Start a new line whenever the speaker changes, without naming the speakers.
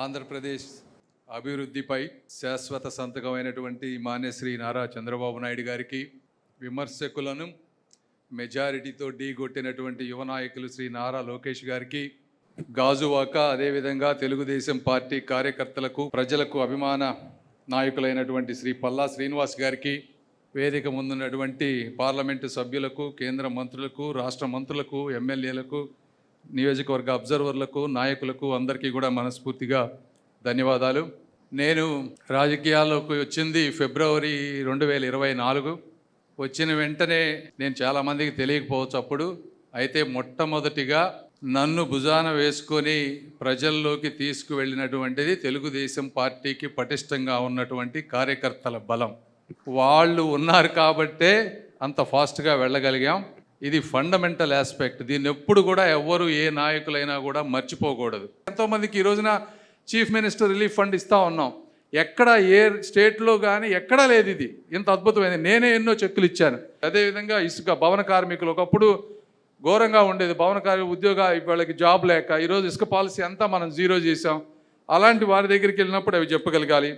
ఆంధ్రప్రదేశ్ అభివృద్ధిపై శాశ్వత సంతకమైనటువంటి మాన్యశ్రీ నారా చంద్రబాబు నాయుడు గారికి, విమర్శకులను మెజారిటీతో ఢీగొట్టినటువంటి యువ నాయకులు శ్రీ నారా లోకేష్ గారికి, గాజువాక అదేవిధంగా తెలుగుదేశం పార్టీ కార్యకర్తలకు, ప్రజలకు అభిమాన నాయకులైనటువంటి శ్రీ పల్లా శ్రీనివాస్ గారికి, వేదిక ముందున్నటువంటి పార్లమెంటు సభ్యులకు, కేంద్ర మంత్రులకు, రాష్ట్ర మంత్రులకు, ఎమ్మెల్యేలకు, నియోజకవర్గ అబ్జర్వర్లకు, నాయకులకు అందరికీ కూడా మనస్ఫూర్తిగా ధన్యవాదాలు. నేను రాజకీయాల్లోకి వచ్చింది ఫిబ్రవరి 2024. వచ్చిన వెంటనే నేను చాలామందికి తెలియకపోవచ్చు అప్పుడు, అయితే మొట్టమొదటిగా నన్ను భుజాన వేసుకొని ప్రజల్లోకి తీసుకువెళ్ళినటువంటిది తెలుగుదేశం పార్టీకి పటిష్టంగా ఉన్నటువంటి కార్యకర్తల బలం. వాళ్ళు ఉన్నారు కాబట్టే అంత ఫాస్ట్గా వెళ్ళగలిగాం. ఇది ఫండమెంటల్ ఆస్పెక్ట్. దీన్ని ఎప్పుడు కూడా ఎవ్వరు ఏ నాయకులైనా కూడా మర్చిపోకూడదు. ఎంతోమందికి ఈ రోజున చీఫ్ మినిస్టర్ రిలీఫ్ ఫండ్ ఇస్తూ ఉన్నాం. ఎక్కడ ఏ స్టేట్లో కానీ ఎక్కడా లేదు ఇది ఇంత అద్భుతమైనది. నేనే ఎన్నో చెక్కులు ఇచ్చాను. అదేవిధంగా ఇసుక భవన కార్మికులు ఒకప్పుడు ఘోరంగా ఉండేది. భవన కార్మిక ఉద్యోగ వాళ్ళకి జాబ్ లేక ఈరోజు ఇసుక పాలసీ అంతా మనం జీరో చేసాం. అలాంటి వారి దగ్గరికి వెళ్ళినప్పుడు అవి చెప్పగలగాలి.